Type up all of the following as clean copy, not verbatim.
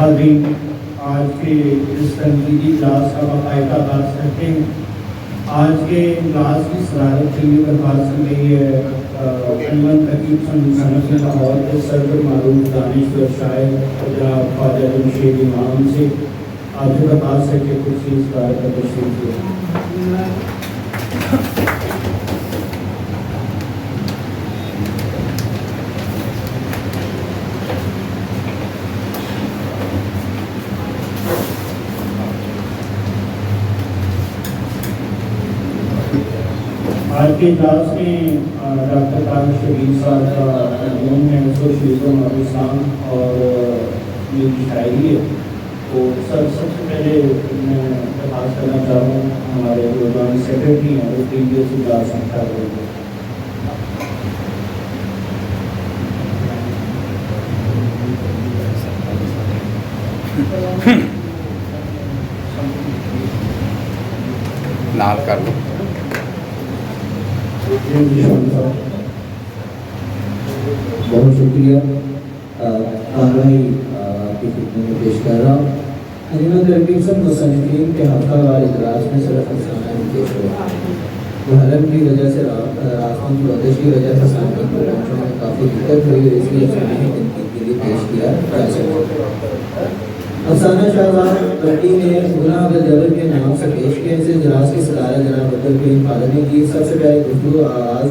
حاضرین، آج کے اس تنقیدی اجلاس کا باقاعدہ آغاز کرتے ہیں۔ آج کے اجلاس کی صدارت کے لیے درخواست کی گئی ہے علمن تقیب صنعت لاہور کے صدر معروف دانشور شاعر جناب خواجہ جمشید امام سے آپ سے درخواست ہے کہ کچھ اس بار کا تشریف دیں۔ آج کے اجلاس میں ڈاکٹر طارق شبیر صاحب کا مضمون ہے سوشلزم اور اسلام اور میری شاعری ہے۔ تو سب سے پہلے میں درخواست کرنا چاہوں گا ہمارے جو جوائنٹ سیکرٹری ہیں وہ پریویس اجلاس میں کھڑے ہوئے نال کر لو۔ بہت شکریہ کارروائی کی خدمت میں پیش کر رہا ہوں۔ علمن ترکیب سب مصنفین کے ہفتہ وار اجلاس میں صرف افسانہ ہی پیش ہوا۔ محرم کی وجہ سے راتوں کی بندش کی وجہ سے سامعین کو پہنچنے میں کافی دقت ہوئی اور اس لیے افسانہ ہی تنقید کے لیے پیش کیا جا سکتا۔ افسانہ شاہزاد بٹی نے گناہ بالجبر کے نام سے پیش کیا۔ اس اجلاس کی صدارت جناب عبدالکریم خالد نے کی۔ سب سے پہلے گفتگو آغاز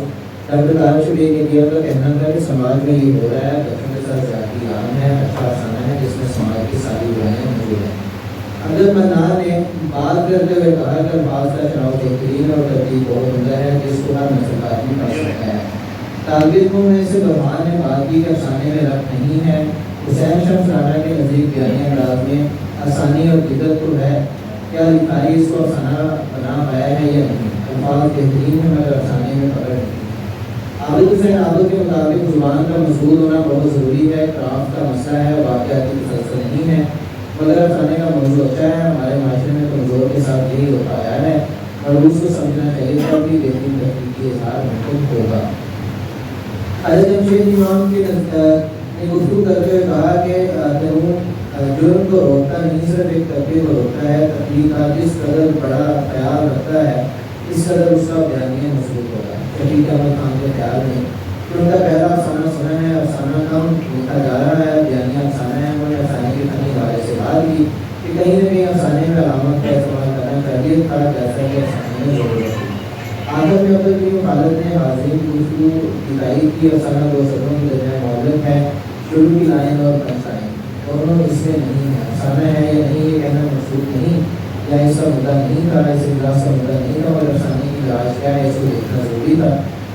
ڈاکٹر طارق شبیر نے کیا کا کہنا تھا کہ سماج میں یہ ہو رہا ہے بچوں کے ساتھ زیادتی عام ہے، اچھا افسانہ ہے جس میں سماج کی ساری برائیاں موجود ہیں۔ عبد المنان نے بات کرتے ہوئے کہا کہ الفاظ کا چناؤ بہترین اور ترتیب بہت عمدہ ہے جس کو ہر نسل آدمی پڑھ سکتا ہے۔ طالب علموں میں سے بہمان نے بات کی کہ افسانے میں ربط نہیں ہے۔ حسین شمس رانا کے نزدیک بیانی انداز میں آسانی اور دقت تو ہے، کیا لکھاری اس کو افسانہ بنا پایا ہے یا نہیں؟ الفاظ بہترین ہے مگر افسانے میں پکڑ نہیں۔ عابد حسین عابد کے مطابق زبان کا مشہور ہونا بہت ضروری ہے، کرافٹ کا مسئلہ ہے، واقعاتی مسلسل نہیں ہے، مگر افسانے کا موضوع اچھا ہے۔ ہمارے معاشرے میں کمزور کے ساتھ یہی ہوتا آیا ہے اور اس کو سمجھنا چاہیے تب بھی بہترین تحقیقی اظہار ممکن ہوگا۔ خواجہ جمشید امام کی نے گفتگو کرتے ہوئے کہا کہ جرم کو روکتا نہیں صرف ایک طبقے کو روکتا ہے، تخلیق کا جس قدر بڑا خیال رکھتا ہے اس قدر اس کا بیانیہ مضبوط ہوگا۔ شفیق احمد خان کے خیال میں ان کا پہلا افسانہ سنا ہے، افسانہ کم لکھا جا رہا ہے، بیانیہ افسانہ ہے۔ انہوں نے افسانے کے فنی حوالے سے بات کی کہ کہیں نہ کہیں افسانے میں علامت کا استعمال کرنا چاہیے تھا جیسا کہ افسانے میں ضرورت ہے۔ آخر میں عبدالکریم خالد نے حاضرین کی گفتگو کی تائید کی۔ افسانہ دو سطحوں کے درمیان معلق ہے، شروع کی لائن اور پنچ لائن دونوں اس میں نہیں ہے۔ افسانہ ہے یا نہیں یہ کہنا مقصود نہیں، یا اس کا مدعا نہیں تھا، اس اجلاس کا مدعا نہیں تھا، اور افسانے کی لاش کیا ہے اس کو دیکھنا ضروری تھا۔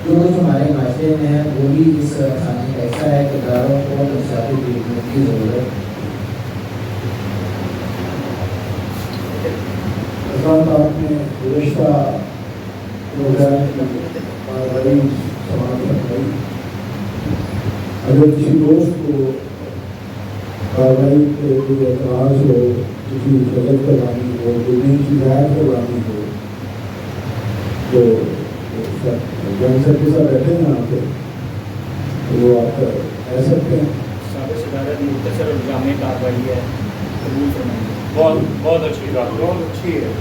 جو کچھ ہمارے معاشرے میں ہے وہ بھی اس افسانے کا ایسا ہے کہ کرداروں کو انصافی ٹریٹمنٹ کی ضرورت ہے۔ آپ نے گزشتہ پروگرام کی کارروائی سماعت کروائی۔ اگر کسی دوست کو کارروائی پہ کوئی اعتراض ہو، کسی غلط کروانی ہو، کوئی نئی چیز ایڈ کروانی ہو تو جوائنٹ سیکرٹری صاحب بیٹھے ہیں یہاں پہ، تو وہ آپ کہہ سکتے ہیں۔ سابق صدارت مختصر اور جامع کارروائی ہے، قبول فرمائیے۔ بہت اچھی بات، بہت اچھی ہے۔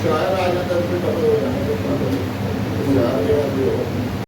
شاعر آ جاتا ہے